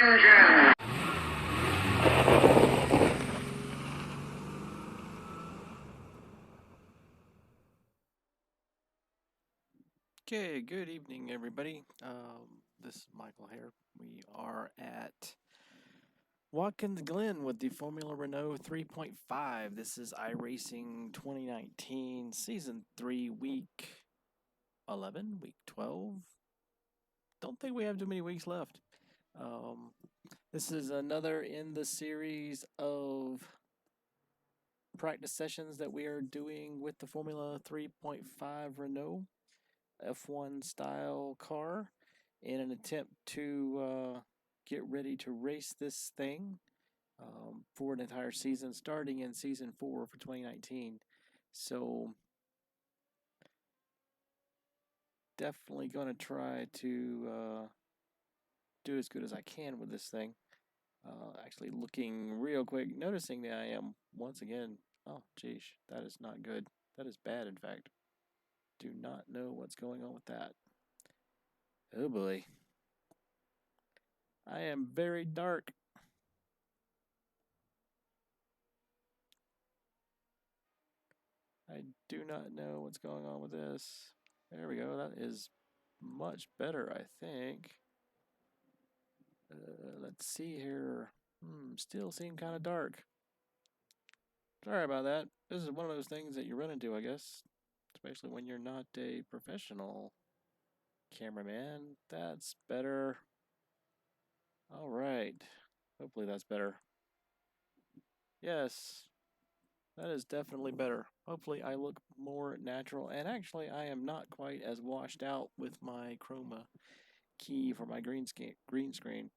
engine! Okay, good evening, everybody. This is Michael here. We are at Watkins Glen with the Formula Renault 3.5. This is Iracing 2019, Season 3, Week 11, Week 12. Don't think we have too many weeks left. This is another in the series of practice sessions that we are doing with the Formula 3.5 Renault F1 style car in an attempt to get ready to race this thing for an entire season, starting in season 4 for 2019. So definitely going to try to do as good as I can with this thing. Actually looking real quick, noticing that I am once again, oh geez, that is not good. That is bad, in fact. Do not know what's going on with that. Oh boy. I am very dark. I do not know what's going on with this. There we go. That is much better, I think. Let's see here. Still seem kind of dark. Sorry about that. This is one of those things that you run into, I guess. Especially when you're not a professional cameraman. That's better. All right. Hopefully that's better. Yes. That is definitely better. Hopefully I look more natural. And actually, I am not quite as washed out with my chroma key for my green screen.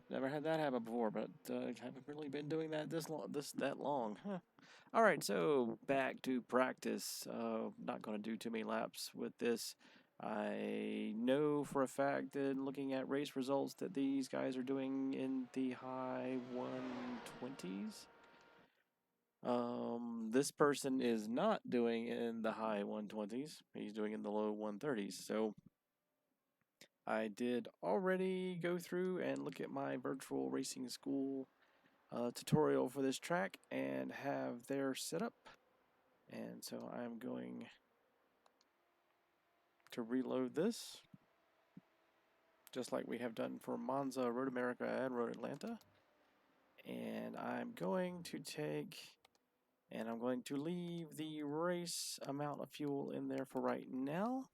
Never had that happen before, but haven't really been doing that that long. Huh. All right, so back to practice. Not going to do too many laps with this. I know for a fact that looking at race results that these guys are doing in the high 120s. This person is not doing in the high 120s. He's doing in the low 130s. So I did already go through and look at my virtual racing school tutorial for this track and have their setup. And so I'm going to reload this, just like we have done for Monza, Road America, and Road Atlanta. And I'm going to leave the race amount of fuel in there for right now.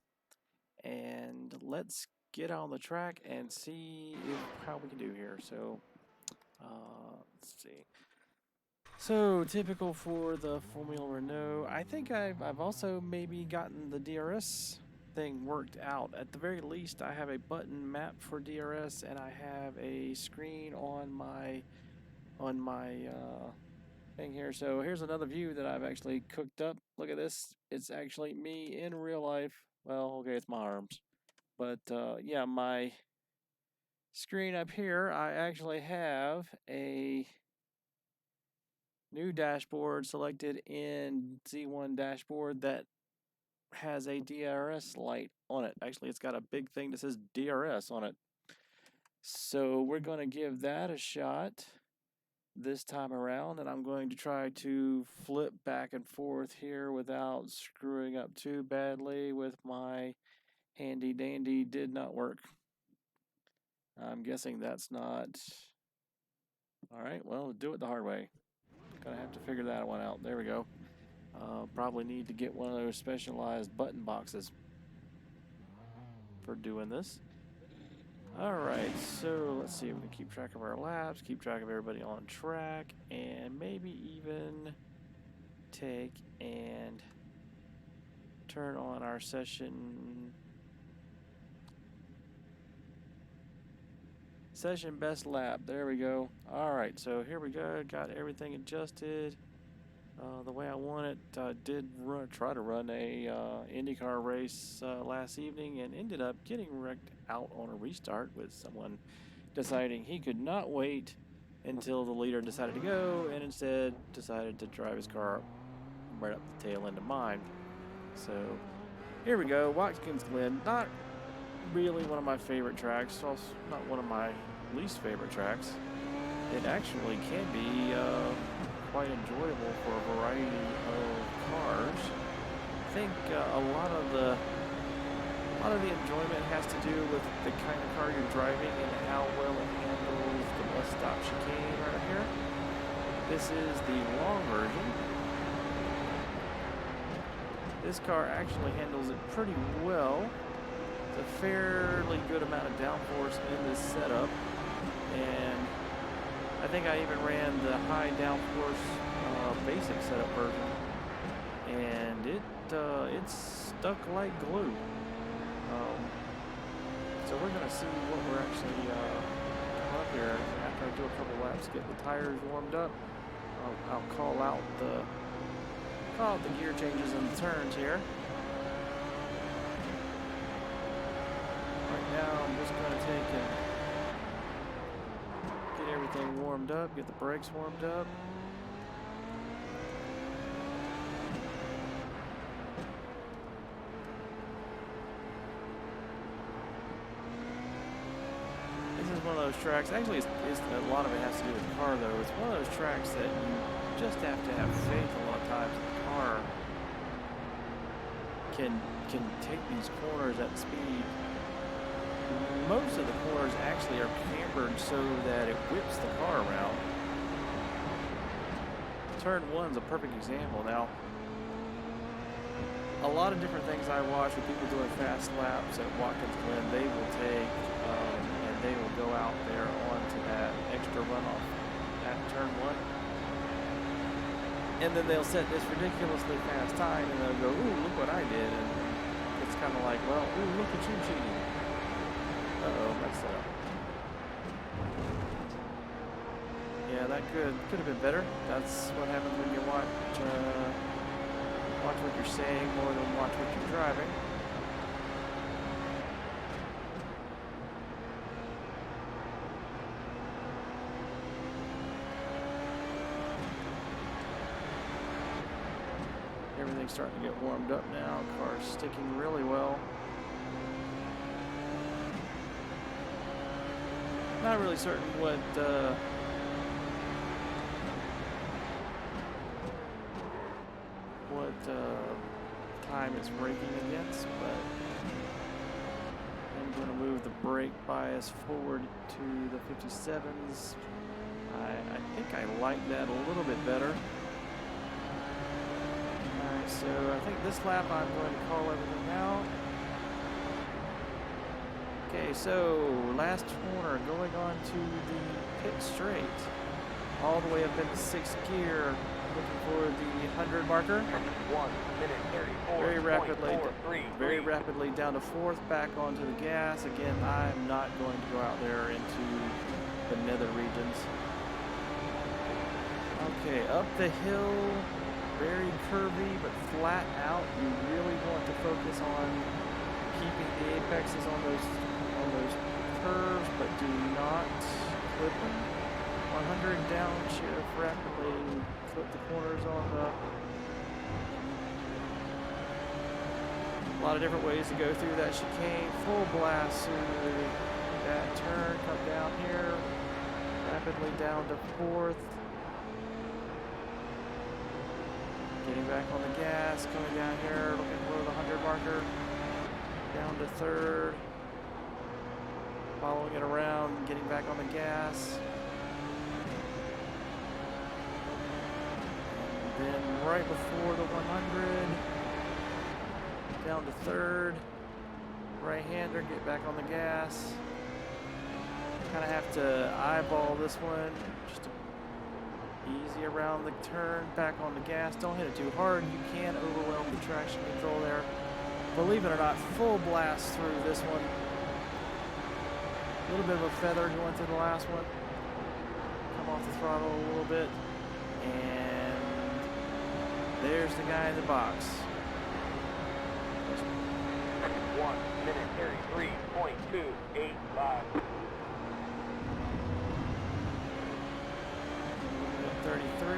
And let's get on the track and see how we can do here. So, let's see. So, typical for the Formula Renault. I think I've also maybe gotten the DRS thing worked out. At the very least, I have a button map for DRS, and I have a screen on my thing here. So here's another view that I've actually cooked up. Look at this. It's actually me in real life. Well, okay, it's my arms. But yeah, my screen up here, I actually have a new dashboard selected in Z1 dashboard that has a DRS light on it. Actually, it's got a big thing that says DRS on it. So we're going to give that a shot this time around, and I'm going to try to flip back and forth here without screwing up too badly with my handy dandy. Did not work. I'm guessing that's not. Alright, well, do it the hard way. Gonna have to figure that one out. There we go. Probably need to get one of those specialized button boxes for doing this. Alright, so let's see. We can keep track of our laps, keep track of everybody on track, and maybe even take and turn on our session best lap. There we go. Alright, so here we go. Got everything adjusted the way I want it. I did try to run a IndyCar race last evening and ended up getting wrecked out on a restart with someone deciding he could not wait until the leader decided to go and instead decided to drive his car right up the tail end of mine. So here we go. Watkins Glen. really one of my favorite tracks. It's also not one of my least favorite tracks. It actually can be quite enjoyable for a variety of cars. I think a lot of the enjoyment has to do with the kind of car you're driving and how well it handles the bus stop chicane right here. This is the long version. This car actually handles it pretty well. It's a fairly good amount of downforce in this setup, and I think I even ran the high downforce basic setup version, and it's stuck like glue. So we're gonna see what we're actually coming up here after I do a couple laps, get the tires warmed up. I'll call out the gear changes and the turns here. Right now I'm just gonna take and get everything warmed up, get the brakes warmed up. One of those tracks, actually a lot of it has to do with the car though. It's one of those tracks that you just have to have faith a lot of times the car can take these corners at speed. Most of the corners actually are cambered so that it whips the car around. Turn 1's a perfect example. Now, a lot of different things I watch with people doing fast laps at Watkins Glen, they will take they will go out there onto that extra runoff at turn 1. And then they'll set this ridiculously fast time and they'll go, ooh, look what I did. And it's kind of like, well, ooh, look at you cheating. Uh-oh, messed up. Yeah, that could have been better. That's what happens when you watch what you're saying more than watch what you're driving. Everything's starting to get warmed up now. Car's sticking really well. Not really certain what time it's braking against, but I'm going to move the brake bias forward to the 57s. I think I like that a little bit better. So I think this lap I'm going to call everything out. Okay, so last corner going on to the pit straight. All the way up into 6th gear, looking for the 100 marker. 1 minute 34. Very rapidly down to 4th, back onto the gas. Again, I'm not going to go out there into the nether regions. Okay, up the hill. Very curvy, but flat out. You really want to focus on keeping the apexes on those curves, but do not clip them. 100 downshift rapidly, clip the corners on the. A lot of different ways to go through that chicane. Full blast through that turn. Come down here, rapidly down to 4th. Getting back on the gas, coming down here, looking below the 100 marker, down to 3rd, following it around, getting back on the gas. And then right before the 100, down to 3rd, right-hander, get back on the gas. Kind of have to eyeball this one, just to easy around the turn, back on the gas. Don't hit it too hard. You can overwhelm the traction control there. Believe it or not, full blast through this one. A little bit of a feather going through the last one. Come off the throttle a little bit. And there's the guy in the box. 1 minute 33.285. 33.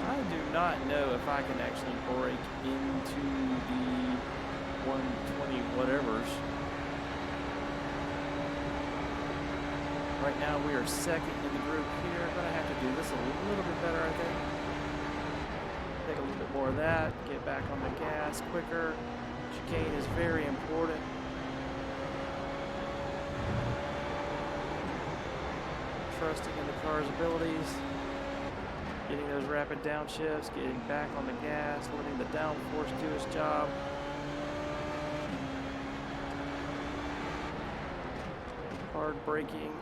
I do not know if I can actually break into the 120 whatevers. Right now we are second in the group here. Gonna have to do this a little bit better, I think. Take a little bit more of that, get back on the gas quicker. Chicane is very important. Trusting in the car's abilities, getting those rapid downshifts, getting back on the gas, letting the downforce do its job. Hard braking,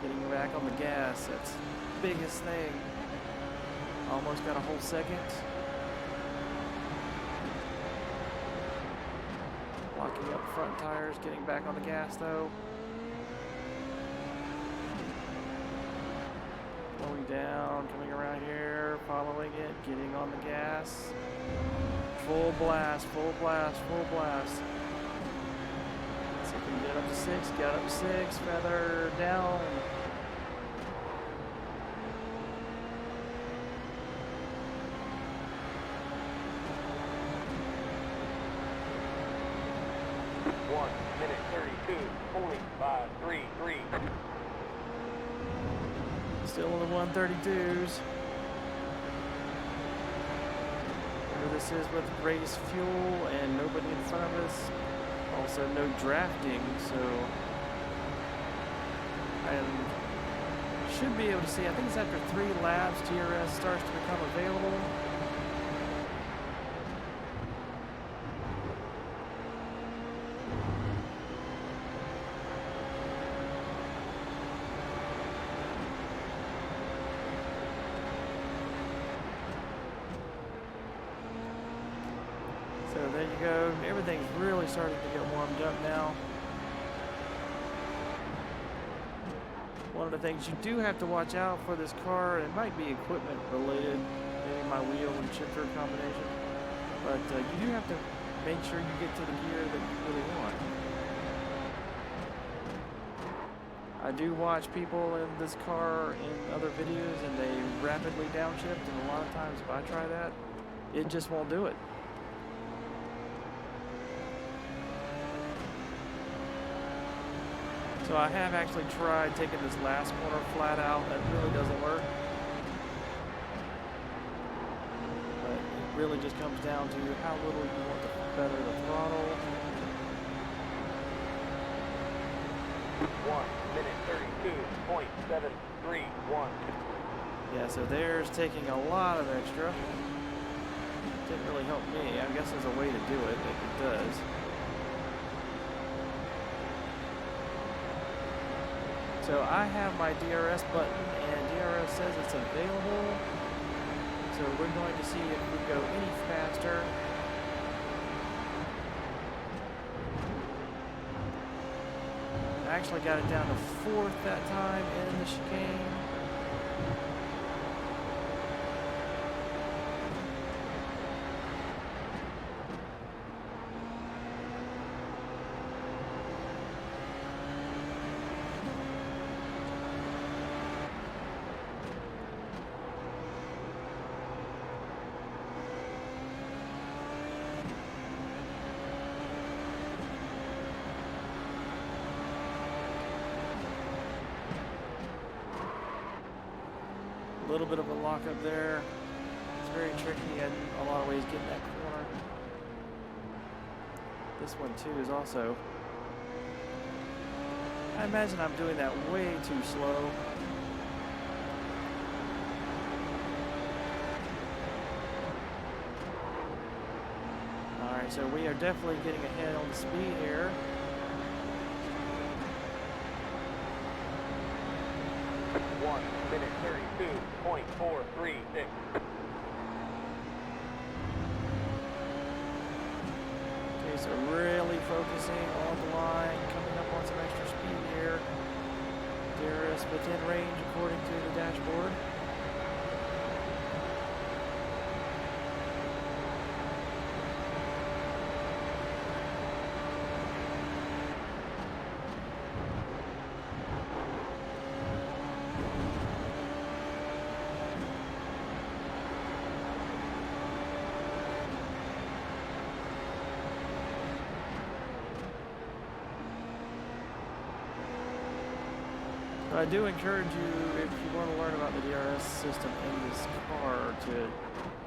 getting back on the gas, that's the biggest thing. Almost got a whole second. Locking up front tires, getting back on the gas though. Slowing down, coming around here, following it, getting on the gas. Full blast, full blast, full blast. Let's see if we can get up to 6, got up to 6, feather down. Still in the 132s. Remember, this is with race fuel and nobody in front of us. Also, no drafting, so I should be able to see. I think it's after 3 laps, DRS starts to become available. So there you go. Everything's really starting to get warmed up now. One of the things you do have to watch out for this car, it might be equipment related, maybe my wheel and shifter combination, but you do have to make sure you get to the gear that you really want. I do watch people in this car in other videos and they rapidly downshift, and a lot of times if I try that, it just won't do it. So I have actually tried taking this last corner flat out. That really doesn't work. But it really just comes down to how little you want to feather the throttle. 1 minute 32.731. Yeah, so there's taking a lot of extra. Didn't really help me. I guess there's a way to do it if it does. So I have my DRS button and DRS says it's available. So we're going to see if we go any faster. I actually got it down to 4th that time in the chicane. A little bit of a lock up there. It's very tricky in a lot of ways getting that corner. This one too is also. I imagine I'm doing that way too slow. Alright, so we are definitely getting ahead on the speed here. Minute 32.436. Okay, so really focusing on the line, coming up on some extra speed here. DRS within range according to the dashboard. I do encourage you, if you want to learn about the DRS system in this car, to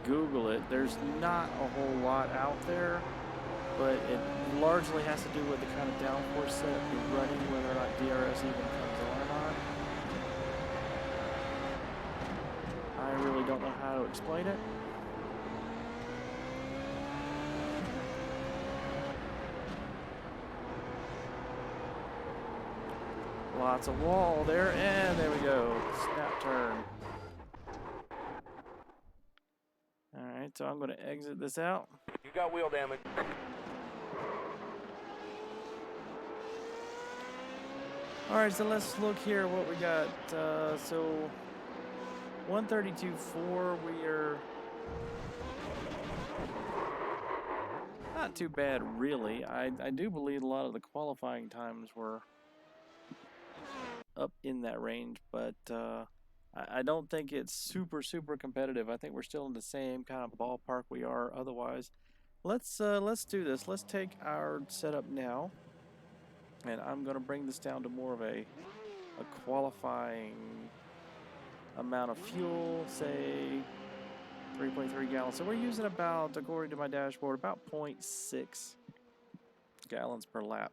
Google it. There's not a whole lot out there, but it largely has to do with the kind of downforce setup you're running, whether or not DRS even comes on or not. I really don't know how to explain it. Lots of wall there, and there we go. Snap turn. Alright, so I'm going to exit this out. You got wheel damage. Alright, so let's look here what we got. So 132.4, we are not too bad, really. I do believe a lot of the qualifying times were up in that range, but I don't think it's super competitive. I think we're still in the same kind of ballpark we are otherwise. Let's do this. Let's take our setup now, and I'm going to bring this down to more of a qualifying amount of fuel, say 3.3 gallons. So we're using about, according to my dashboard, about 0.6 gallons per lap.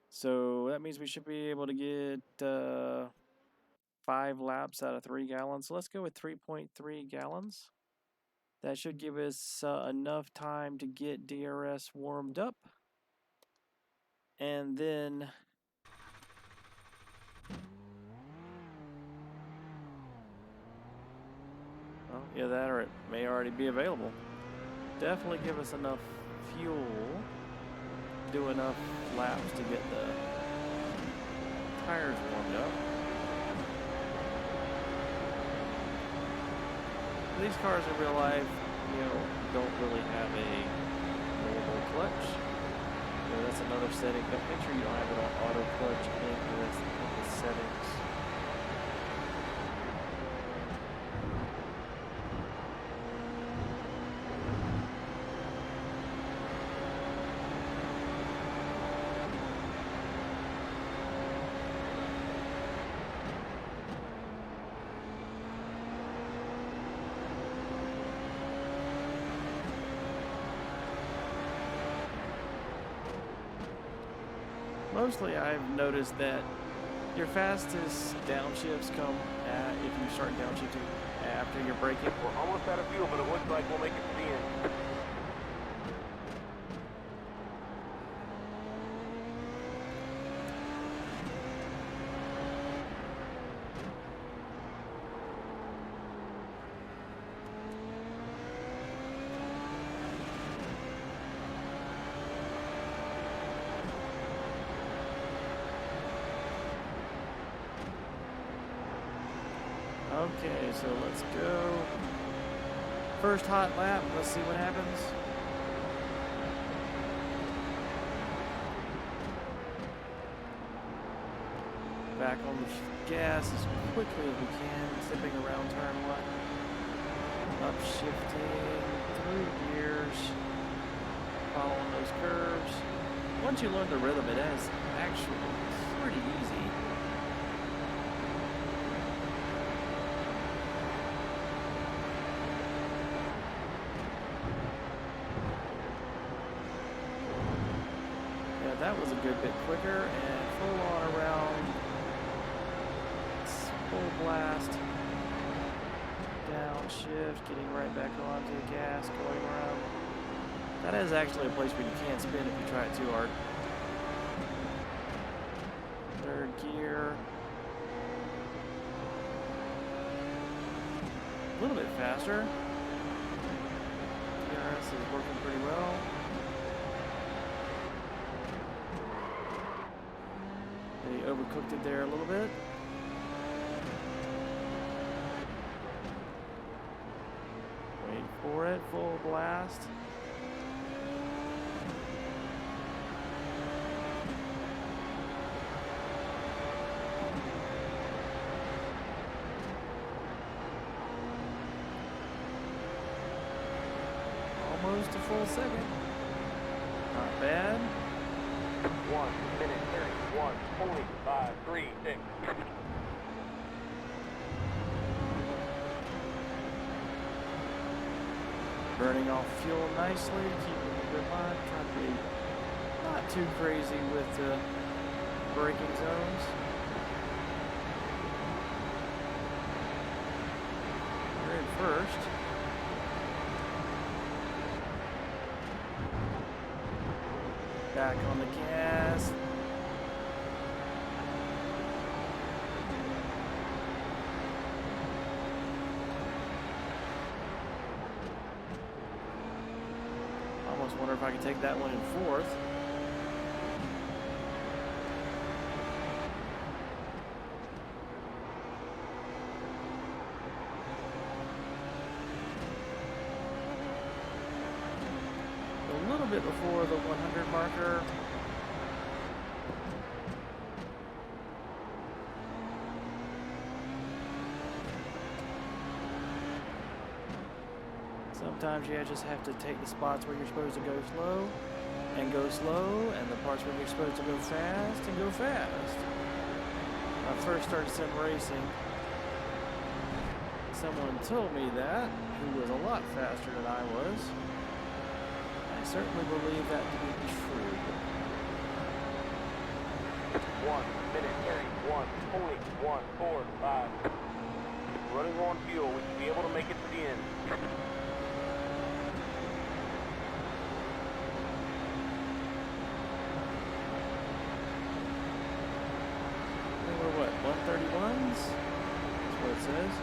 So that means we should be able to get 5 laps out of 3 gallons. So let's go with 3.3 gallons. That should give us enough time to get DRS warmed up. And then well, yeah, that or it may already be available. Definitely give us enough fuel, do enough laps to get the tires warmed up. These cars in real life, you know, don't really have a normal clutch. You know, that's another setting, but make sure you don't have it on auto clutch in the settings. Mostly I've noticed that your fastest downshifts come if you start downshifting after you're braking. We're almost out of fuel, but it looks like we'll make it to the end. Okay, so let's go. First hot lap, let's see what happens. Back on the gas as quickly as we can, zipping around turn 1. Upshifting through gears, following those curves. Once you learn the rhythm, it is actually pretty easy. That was a good bit quicker, and full on around, full blast, downshift, getting right back onto the gas, going around. That is actually a place where you can't spin if you try it too hard. Third gear. A little bit faster. DRS is working pretty well. They overcooked it there a little bit. Wait for it, full blast. Almost a full second. Not bad. 1 minute 31.536. Burning off fuel nicely, keeping a good line, trying to be not too crazy with the braking zones. We're in first. Back on the gas. Almost wonder if I could take that one in fourth. A little bit before the 100 marker. Sometimes you just have to take the spots where you're supposed to go slow, and the parts where you're supposed to go fast, and go fast. When I first started sim racing, someone told me that, who was a lot faster than I was. I certainly believe that to be true. 1 minute 31.145. Running on fuel, we should be able to make it to the end. We're what, 131s? That's what it says.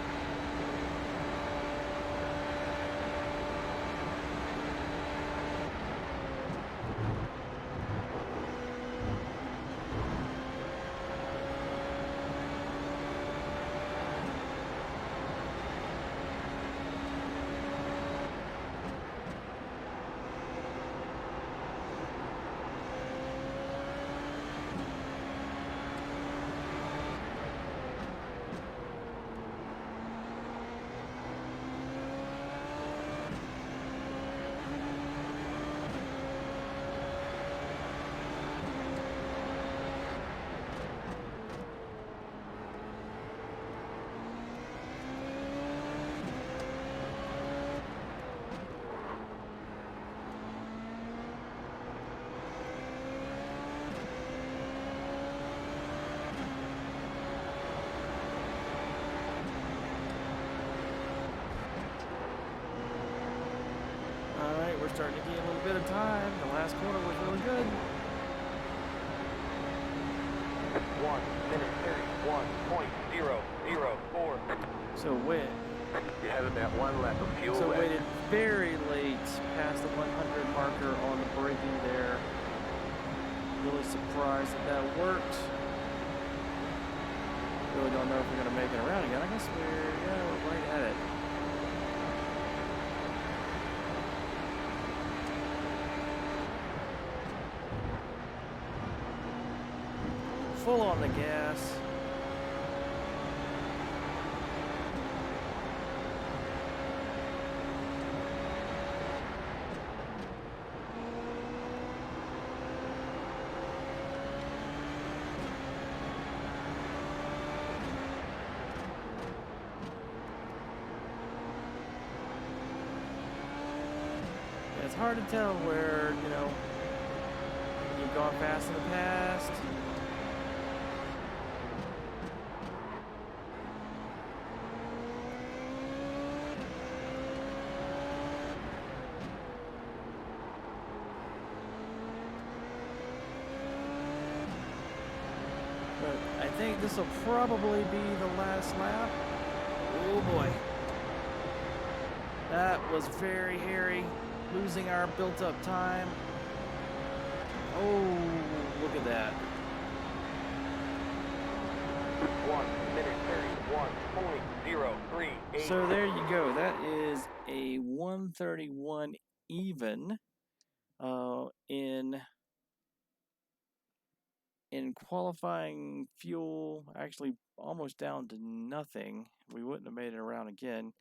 We're starting to gain a little bit of time. The last corner was really good. 1 minute 31.004. So You have that one lap of fuel left. waited very late past the 100 marker on the braking there. Really surprised that worked. Really don't know if we're gonna make it around again. I guess we're right at it. Full on the gas. It's hard to tell where, you've gone fast in the past. But I think this will probably be the last lap. Oh boy. That was very hairy. Losing our built-up time. Oh, look at that. 1 minute 31.038. So there you go. That is a 131 even in qualifying fuel, actually almost down to nothing. We wouldn't have made it around again.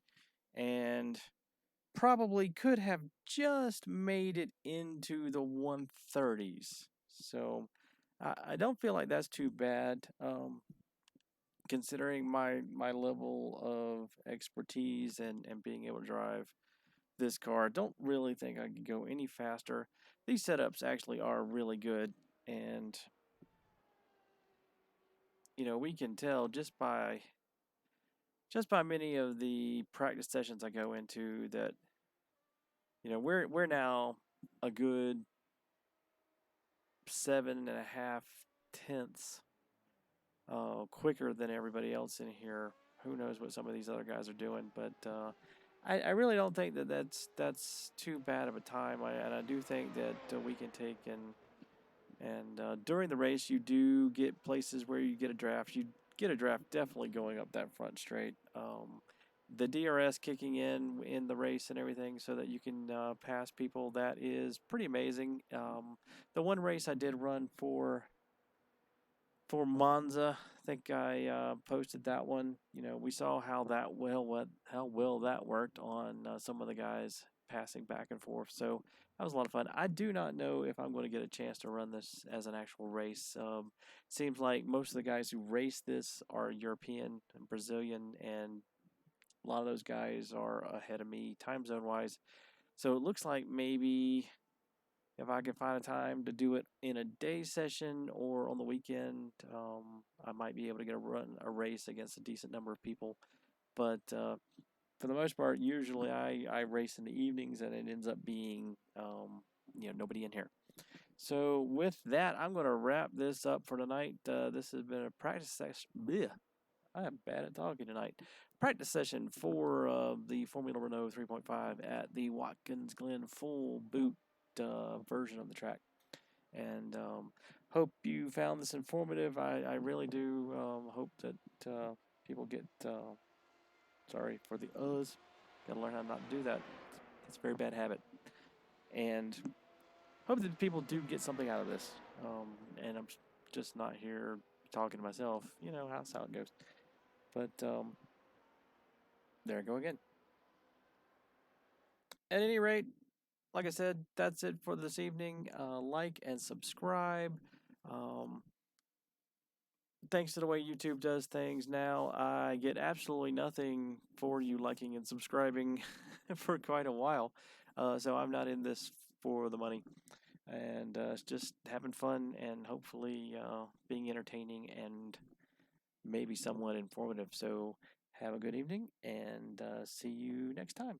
And probably could have just made it into the 130s. So I don't feel like that's too bad, considering my level of expertise and being able to drive this car. Don't really think I could go any faster. These setups actually are really good, and we can tell just by many of the practice sessions I go into that we're now a good 7.5 tenths quicker than everybody else in here. Who knows what some of these other guys are doing, but I really don't think that that's too bad of a time. And I do think that we can take and during the race you do get places where you get a draft. You get a draft definitely going up that front straight. The DRS kicking in the race and everything so that you can pass people, that is pretty amazing. The one race I did run for Monza, I think I posted that one. We saw how well that worked on some of the guys passing back and forth. So that was a lot of fun. I do not know if I'm going to get a chance to run this as an actual race. Seems like most of the guys who race this are European and Brazilian, and a lot of those guys are ahead of me time zone wise. So it looks like maybe if I can find a time to do it in a day session or on the weekend, I might be able to get a race against a decent number of people. But for the most part, usually I race in the evenings, and it ends up being nobody in here. So with that, I'm going to wrap this up for tonight. This has been a practice session. Blech, I am bad at talking tonight. Practice session for the Formula Renault 3.5 at the Watkins Glen full boot version of the track. And hope you found this informative. I really do hope that people get, sorry for the uhs, got to learn how not to do that. It's a very bad habit. And hope that people do get something out of this. And I'm just not here talking to myself. That's how it goes. But there I go again. At any rate, like I said, that's it for this evening. Like and subscribe. Thanks to the way YouTube does things now, I get absolutely nothing for you liking and subscribing for quite a while. So I'm not in this for the money. And it's just having fun and hopefully being entertaining and maybe somewhat informative. So have a good evening, and see you next time.